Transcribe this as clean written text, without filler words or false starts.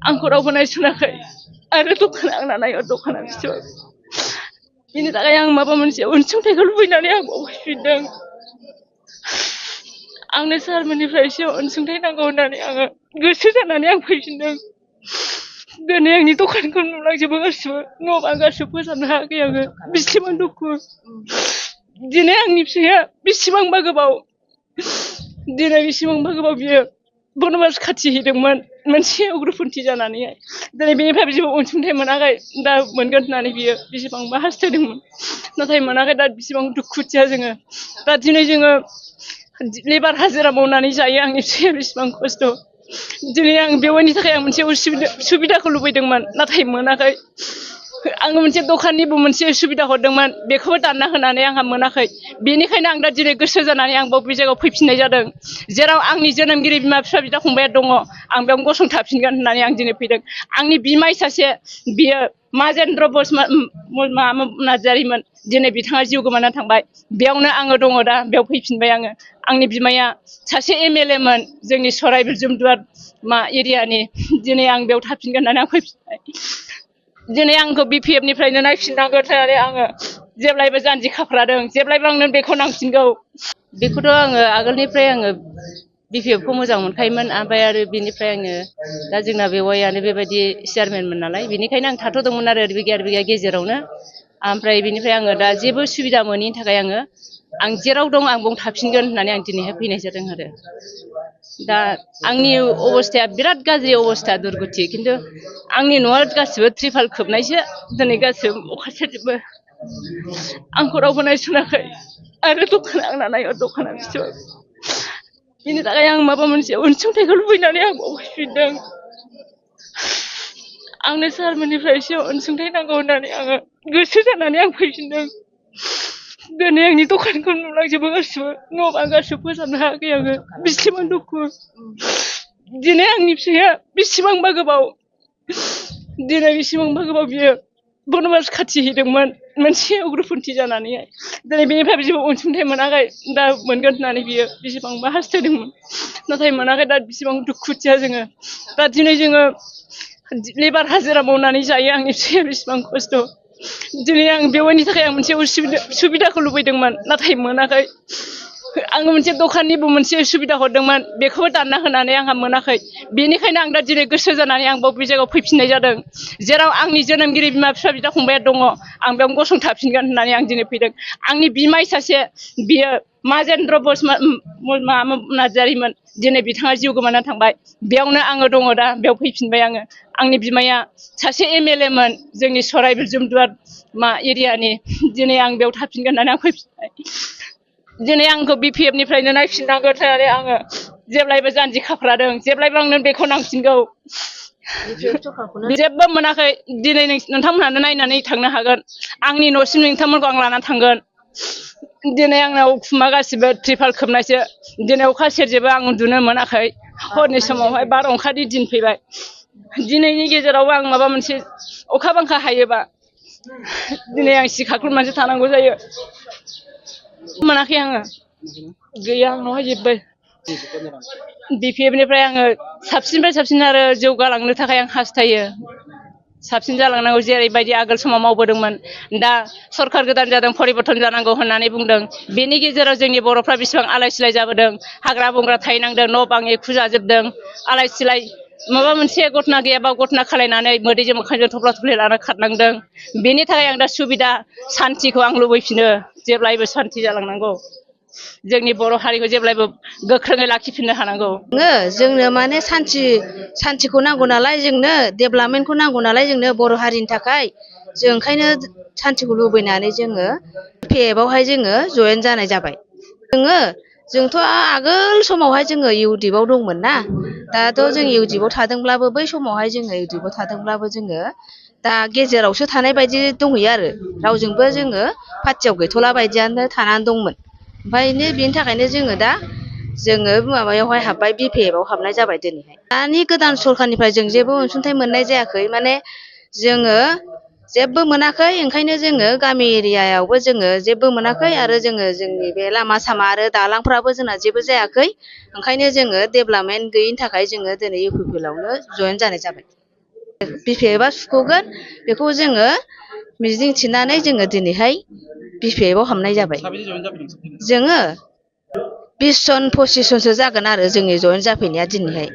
आंखौ रावबो नायसनाखै आरो दखान आंना नायो दखाना बिदिबाय बिनि थाखाय आं माबा मोनसे अनसुंथाइखौ लुबैनानै आं बाव फैफिनदों आंनो सारमोननिफ्राय एसे अनसुंथाइ नांगौ होननानै आङो गोसो जानानै आं फैफिनदों दिनै आंनि दखानखौ नुलांजोबो गासिबो न' बां गासिबो फोसाबनो हायाखै आङो बेसेबां दुखु दिनै आंनि फिसाया बेसेबांबा गोबाव दिनै बेसेबांबा गोबाव बियो बनबास खाथिहैदोंमोन मोनसे उग्रपन्थी जानानैहाय दिनै बेनिफ्राय जेबो अनसुंथाइ मोनाखै दा मोनगोन होननानै बियो बेसेबांबा हास्थायदोंमोन नाथाय मोनाखै दा बेसेबां दुखुथिया जोङो दा दिनै जोङो लेबार हाजिरा मावनानै जायो आंनि फिसाया बेसेबां खस्थ' दिनै आं बेवहायनि थाखाय आं मोनसे सुबिदाखौ लुबैदोंमोन नाथाय मोनाखै आङो मोनसे दखाननिबो मोनसे सुबिदा हरदोंमोन बेखौबो दानना होनानै आंहा मोनाखै बेनिखायनो आं दा दिनै गोसो जानानै आं बे जायगायाव फैफिननाय जादों जेराव आंनि जोनोमगिरि बिमा बिफा बिदा फंबाया दङ आं बेयावनो गसंथाफिनगोन होननानै आं दिनै फैदों आंनि बिमाय सासे बियो माजेन्द्र नार्जारिमोन दिनै बिथाङा जिउ गोमाना थांबाय बेयावनो आङो दङ दा बेयाव फैफिनबाय आङो आंनि बिमाया सासे MLA मोन जोंनि सराइबिल जुमदुवार एरियानि दिनै आं बेयाव थाफिनगोन होननानै आं फैफिनबाय दिनै आंखौ BPF निफ्रायनो नायफिननांगौ होननानै आङो जेब्लायबो जानजि खाफ्रादों जेब्लायबो आंनो बेखौ नांफिनगौ बेखौथ' आङो आगोलनिफ्राय आङो BPF खौ मोजां मोनखायोमोन ओमफ्राय आरो बिनिफ्राय आङो दा जोंना बेवाइयानो बेबायदि चेयारमेनमोन नालाय बेनिखायनो आं थाथ'दोंमोन आरो बिगा गेजेरावनो ओमफ्राय बिनिफ्राय आङो दा जेबो सुबिदा मोनैनि थाखाय आं जेराव दं आं बावनो थाफिनगोन होननानै आं दिनैहाय फैनाय जादों आरो दा आंनि अबस्थाया बिराद गाज्रि अबस्था दुरगति खिन्थु आंनि न'आ गासिबो त्रिपाल खोबनायसो दिनै गासिबो अखा सेरजोबो आंखौ रावबो नायसनाखै आरो दखान आंना नायो दखाना बिदिबाय बिनि थाखाय आं माबा मोनसे अनसुंथाइखौ लुबैनानै आं बाव फैफिनदों आंनो सारमोननिफ्राय एसे अनसुंथाइ नांगौ होननानै आङो गोसो जानानै आं फैफिनदों दिनै आंनि दखानखौ नुलांजोबो गासिबो न' बां गासिबो फोसाबनो हायाखै आङो बेसेबां दुखु दिनै आंनि फिसाया बेसेबांबा गोबाव दिनै बेसेबांबा गोबाव बियो बनबास खाथिहैदोंमोन मोनसे उग्रपन्थी जानानैहाय दिनै बेनिफ्राय जेबो अनसुंथाइ मोनाखै दा मोनगोन होननानै बियो बेसेबांबा हास्थायदोंमोन नाथाय मोनाखै दा बेसेबां दुखुथिया जोङो दा दिनै जोङो लेबार हाजिरा मावनानै जायो आंनि फिसाया बेसेबां खस्थ' दिनै आं बेवहायनि थाखाय आं मोनसे सुबिदाखौ लुबैदोंमोन नाथाय मोनाखै आङो मोनसे दखाननिबो मोनसे सुबिदा हरदोंमोन बेखौबो दानना होनानै आंहा मोनाखै बेनिखायनो आं दा दिनै गोसो जानानै आं बे जायगायाव फैफिननाय जादों जेराव आंनि जोनोमगिरि बिमा बिफा बिदा फंबाया दङ आं बेयावनो गसंथाफिनगोन होननानै आं दिनै फैदों आंनि बिमाय सासे बियो माजेन्द्र नार्जारिमोन दिनै बिथाङा जिउ गोमाना थांबाय बेयावनो आङो दङ दा बेयाव फैफिनबाय आङो आंनि बिमाया सासे MLA मोन जोंनि सराइबिल जुमदुवार एरियानि दिनै आं बेयाव थाफिनगोन होननानै आं फैफिनबाय दिनै आंखौ BPF निफ्रायनो नायफिननांगौ होननानै आङो जेब्लायबो जानजि खाफ्रादों जेब्लायबो आंनो बेखौ नांफिनगौ जेबो मोनाखै दिनै नोंथांमोनहानो नायनानै थांनो हागोन आंनि न'सिम नोंथांमोनखौ आं लानानै थांगोन दिनै आंनाव उखुमा गासिबो त्रिपाल खोबनायसो दिनै अखा सेरजोबो आं उन्दुनो मोनाखै हरनि समावहाय बारअखानि दिन फैबाय दिनैनि गेजेरावबो आं माबा मोनसे अखा बांखा हायोबा दिनै आं सिखाख्लुमनानैसो थानांगौ जायो मोनाखै आङो गैया आंनावहाय जेबो BPF निफ्राय आङो साबसिननिफ्राय साबसिन आरो जौगालांनो थाखाय आं हास्थायो साबसिन जालांनांगौ जेरैबायदि आगोल समाव मावबोदोंमोन दा सरखार गोदान जादों परिबर्तन जानांगौ होननानै बुंदों बेनि गेजेराव जोंनि बर'फ्रा बेसेबां आलाय सिलाय जाबोदों हाग्रा बंग्रा थाहैनांदों न' बां एखुजाजोबदों आलाय सिलाय माबा मोनसे घटना गैयाबा घटना खालायनानै मोदैजों मोखांजों थफ्ला थफ्लि लाना खारनांदों बेनि थाखाय आं दा सुबिदा सान्तिखौ आं लुबैफिनो जेब्लायबो सान्ति जालांनांगौ जोंनि बर' हारिखौ जेब्लायबो गोख्रोङै लाखिफिननो हानांगौ जोंनो माने सान्तिखौ नांगौ नालाय जोंनो डेभेलपमेन्टखौ नांगौ नालाय जोंनो बर' हारिनि थाखाय जों ओंखायनो सान्तिखौ लुबैनानै जोङो BPF आवहाय जोङो जयेन जानाय जाबाय जोंथ' आगोल समावहाय जोङो UDP आव दंमोन ना दाथ' जों UDP आव थादोंब्लाबो बै समावहाय जोङो UDP आव थादोंब्लाबो जोङो दा गेजेरावसो थानाय बायदि दंहैयो आरो रावजोंबो जोङो पार्टियाव गैथ'ला बायदियानो थानानै दंमोन ओमफ्राय बेनि थाखायनो जोङो माबायावहाय हाबबाय BPF आव हाबनाय जाबाय दिनैहाय दानि गोदान सरखारनिफ्राय जों जेबो अनसुंथाइ मोननाय जायाखै माने जोङो जेबो मोनाखै। ओंखायनो जोङो गामि एरियायावबो जोङो जेबो मोनाखै आरो जोङो जोंनि बे लामा सामा आरो दालांफ्राबो जोंना जेबो जायाखै। ओंखायनो जोङो डेभेलपमेन्ट गैयिनि थाखाय जोङो दिनै इउ पि पि एल आवनो जयेन जानाय जाबाय। बिपिएफआ सुख'गोन बेखौ जोङो मिजिं थिनानै जोङो दिनैहाय बिपिएफआव हाबनाय जाबाय। जोङो 20 जन 25 जनसो जागोन आरो जोंनि जयेन जाफैनाया दिनैहाय।